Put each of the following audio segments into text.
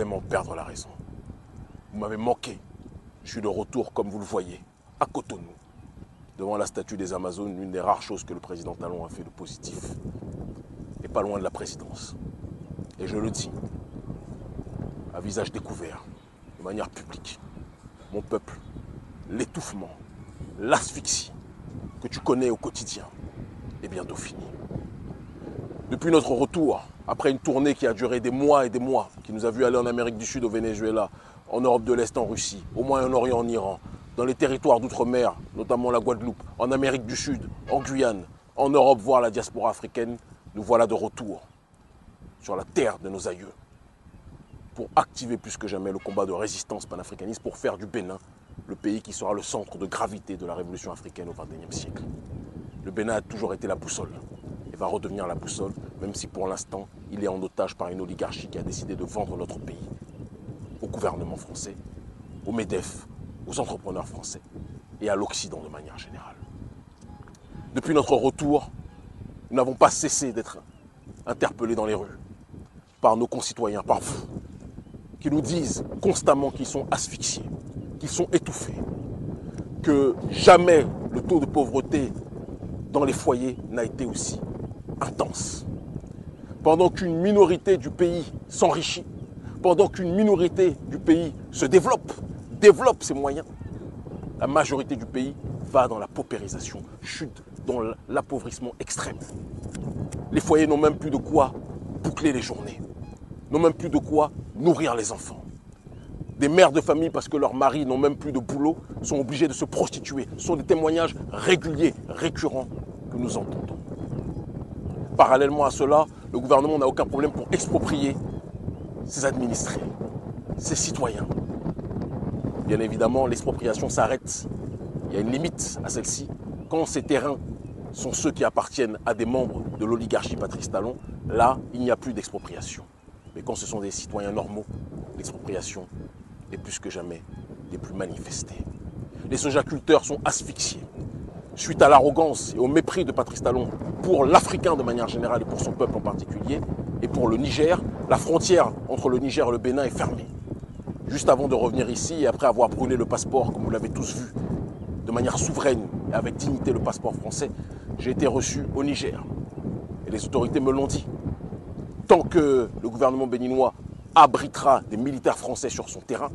vraiment perdre la raison. Vous m'avez manqué. Je suis de retour, comme vous le voyez, à Cotonou, devant la statue des Amazones, l'une des rares choses que le président Talon a fait de positif. Et pas loin de la présidence. Et je le dis, à visage découvert, de manière publique, mon peuple, l'étouffement, l'asphyxie que tu connais au quotidien est bientôt fini. Depuis notre retour, après une tournée qui a duré des mois et des mois, qui nous a vu aller en Amérique du Sud, au Venezuela, en Europe de l'Est, en Russie, au Moyen-Orient, en Iran, dans les territoires d'outre-mer, notamment la Guadeloupe, en Amérique du Sud, en Guyane, en Europe, voire la diaspora africaine, nous voilà de retour sur la terre de nos aïeux pour activer plus que jamais le combat de résistance panafricaniste pour faire du Bénin le pays qui sera le centre de gravité de la révolution africaine au XXIe siècle. Le Bénin a toujours été la boussole et va redevenir la boussole, même si pour l'instant, il est en otage par une oligarchie qui a décidé de vendre notre pays au gouvernement français, au MEDEF, aux entrepreneurs français et à l'Occident de manière générale. Depuis notre retour, nous n'avons pas cessé d'être interpellés dans les rues par nos concitoyens, par vous, qui nous disent constamment qu'ils sont asphyxiés, qu'ils sont étouffés, que jamais le taux de pauvreté dans les foyers n'a été aussi intense. Pendant qu'une minorité du pays s'enrichit, pendant qu'une minorité du pays se développe ses moyens, la majorité du pays va dans la paupérisation, chute dans l'appauvrissement extrême. Les foyers n'ont même plus de quoi boucler les journées, n'ont même plus de quoi nourrir les enfants. Des mères de famille, parce que leurs maris n'ont même plus de boulot, sont obligés de se prostituer. Ce sont des témoignages réguliers, récurrents que nous entendons. Parallèlement à cela, le gouvernement n'a aucun problème pour exproprier ses administrés, ses citoyens. Bien évidemment, l'expropriation s'arrête. Il y a une limite à celle-ci. Quand ces terrains sont ceux qui appartiennent à des membres de l'oligarchie Patrice Talon, là, il n'y a plus d'expropriation. Mais quand ce sont des citoyens normaux, l'expropriation est plus que jamais des plus manifestées. Les sojaculteurs sont asphyxiés. Suite à l'arrogance et au mépris de Patrice Talon pour l'Africain de manière générale et pour son peuple en particulier, et pour le Niger, la frontière entre le Niger et le Bénin est fermée. Juste avant de revenir ici et après avoir brûlé le passeport, comme vous l'avez tous vu, de manière souveraine et avec dignité le passeport français, j'ai été reçu au Niger. Et les autorités me l'ont dit. Tant que le gouvernement béninois abritera des militaires français sur son terrain,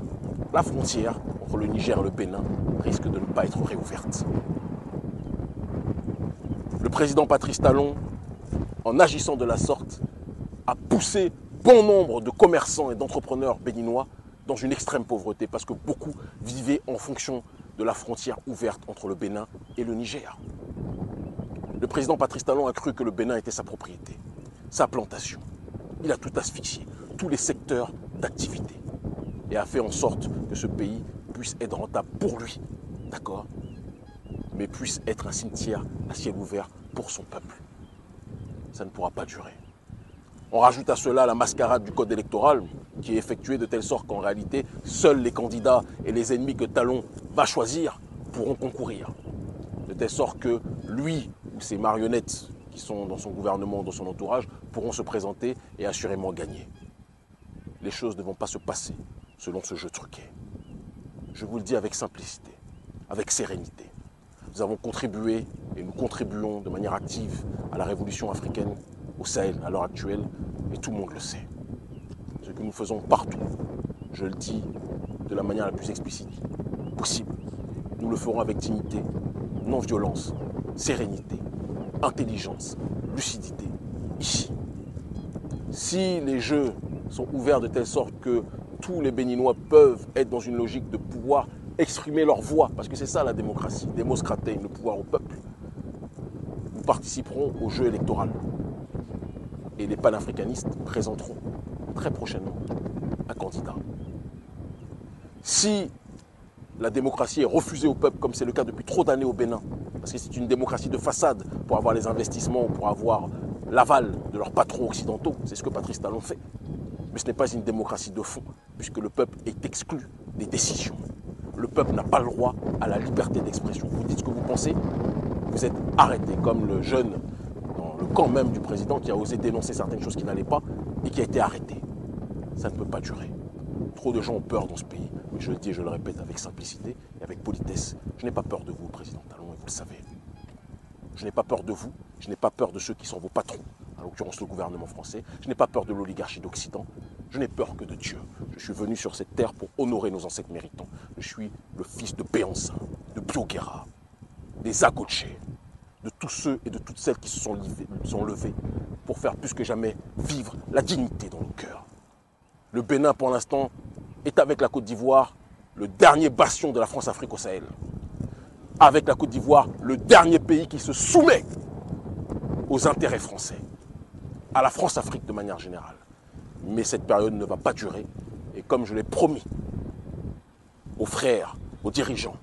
la frontière entre le Niger et le Bénin risque de ne pas être réouverte. Le président Patrice Talon, en agissant de la sorte, a poussé bon nombre de commerçants et d'entrepreneurs béninois dans une extrême pauvreté parce que beaucoup vivaient en fonction de la frontière ouverte entre le Bénin et le Niger. Le président Patrice Talon a cru que le Bénin était sa propriété, sa plantation. Il a tout asphyxié, tous les secteurs d'activité et a fait en sorte que ce pays puisse être rentable pour lui, d'accord, mais puisse être un cimetière à ciel ouvert pour son peuple. Ça ne pourra pas durer. On rajoute à cela la mascarade du code électoral qui est effectuée de telle sorte qu'en réalité, seuls les candidats et les ennemis que Talon va choisir pourront concourir. De telle sorte que lui ou ses marionnettes qui sont dans son gouvernement, dans son entourage, pourront se présenter et assurément gagner. Les choses ne vont pas se passer selon ce jeu truqué. Je vous le dis avec simplicité, avec sérénité. Nous avons contribué et nous contribuons de manière active à la révolution africaine au Sahel à l'heure actuelle et tout le monde le sait. Ce que nous faisons partout, je le dis de la manière la plus explicite possible. Nous le ferons avec dignité, non-violence, sérénité, intelligence, lucidité, ici. Si les jeux sont ouverts de telle sorte que tous les Béninois peuvent être dans une logique de pouvoir exprimer leur voix, parce que c'est ça la démocratie, Demos Kratein, le pouvoir au peuple, nous participerons au jeu électoral. Et les panafricanistes présenteront très prochainement un candidat. Si la démocratie est refusée au peuple, comme c'est le cas depuis trop d'années au Bénin, parce que c'est une démocratie de façade pour avoir les investissements, pour avoir l'aval de leurs patrons occidentaux, c'est ce que Patrice Talon fait. Mais ce n'est pas une démocratie de fond, puisque le peuple est exclu des décisions. Le peuple n'a pas le droit à la liberté d'expression. Vous dites ce que vous pensez, vous êtes arrêté, comme le jeune dans le camp même du président qui a osé dénoncer certaines choses qui n'allaient pas et qui a été arrêté. Ça ne peut pas durer. Trop de gens ont peur dans ce pays. Mais je le dis et je le répète avec simplicité et avec politesse. Je n'ai pas peur de vous, Président Talon, et vous le savez. Je n'ai pas peur de vous. Je n'ai pas peur de ceux qui sont vos patrons, en l'occurrence le gouvernement français. Je n'ai pas peur de l'oligarchie d'Occident. Je n'ai peur que de Dieu. Je suis venu sur cette terre pour honorer nos ancêtres méritants. Je suis le fils de Béanzin, de Bioguera, des Agoché, de tous ceux et de toutes celles qui se sont levés pour faire plus que jamais vivre la dignité dans nos cœurs. Le Bénin, pour l'instant, est avec la Côte d'Ivoire le dernier bastion de la France-Afrique au Sahel. Avec la Côte d'Ivoire, le dernier pays qui se soumet aux intérêts français, à la France-Afrique de manière générale. Mais cette période ne va pas durer. Et comme je l'ai promis aux frères, aux dirigeants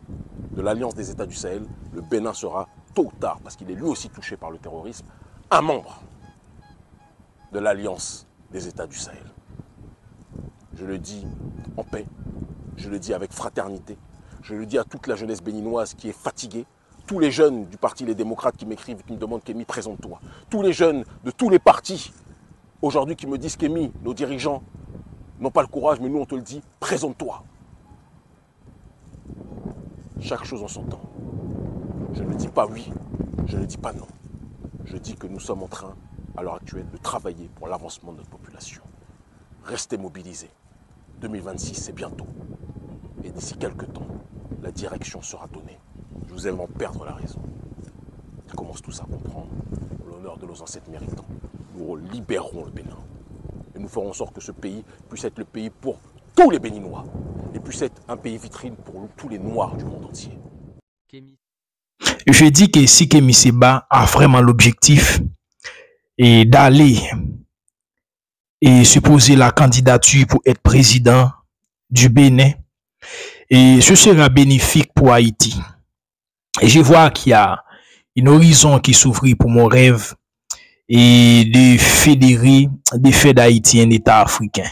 de l'Alliance des États du Sahel, le Bénin sera tôt ou tard, parce qu'il est lui aussi touché par le terrorisme, un membre de l'Alliance des États du Sahel. Je le dis en paix, je le dis avec fraternité, je le dis à toute la jeunesse béninoise qui est fatiguée, tous les jeunes du parti Les Démocrates qui m'écrivent, qui me demandent Kémy, présente-toi. Tous les jeunes de tous les partis aujourd'hui qui me disent Kémy, nos dirigeants n'ont pas le courage, mais nous on te le dit, présente-toi. Chaque chose en son temps. Je ne dis pas oui, je ne dis pas non. Je dis que nous sommes en train, à l'heure actuelle, de travailler pour l'avancement de notre population. Restez mobilisés. 2026, c'est bientôt. Et d'ici quelques temps, la direction sera donnée. Je vous aime en perdre la raison. Ils commencent tous à comprendre l'honneur de nos ancêtres méritants. Nous libérerons le Bénin. Et nous ferons en sorte que ce pays puisse être le pays pour tous les Béninois. Et puisse être un pays vitrine pour tous les Noirs du monde entier. Je dis que si Kémy Séba a vraiment l'objectif d'aller et supposer la candidature pour être président du Bénin, et ce sera bénéfique pour Haïti. Et je vois qu'il y a un horizon qui s'ouvre pour mon rêve et de fédérer des faits d'Haïti un État africain.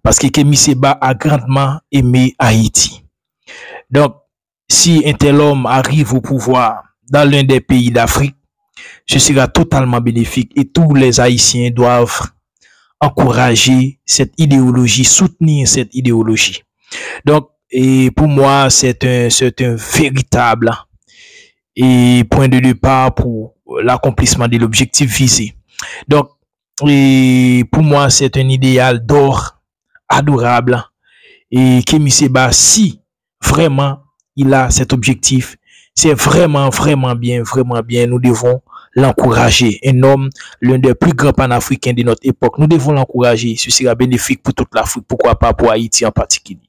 Parce que Kémy Séba a grandement aimé Haïti. Donc, si un tel homme arrive au pouvoir dans l'un des pays d'Afrique, ce sera totalement bénéfique et tous les Haïtiens doivent encourager cette idéologie, soutenir cette idéologie. Donc, et pour moi, c'est un véritable point de départ pour l'accomplissement de l'objectif visé. Donc, et pour moi, c'est un idéal d'or adorable. Et Kémy Séba, si vraiment il a cet objectif, c'est vraiment bien, nous devons l'encourager. Un homme, l'un des plus grands panafricains de notre époque, nous devons l'encourager. Ce sera bénéfique pour toute l'Afrique, pourquoi pas pour Haïti en particulier.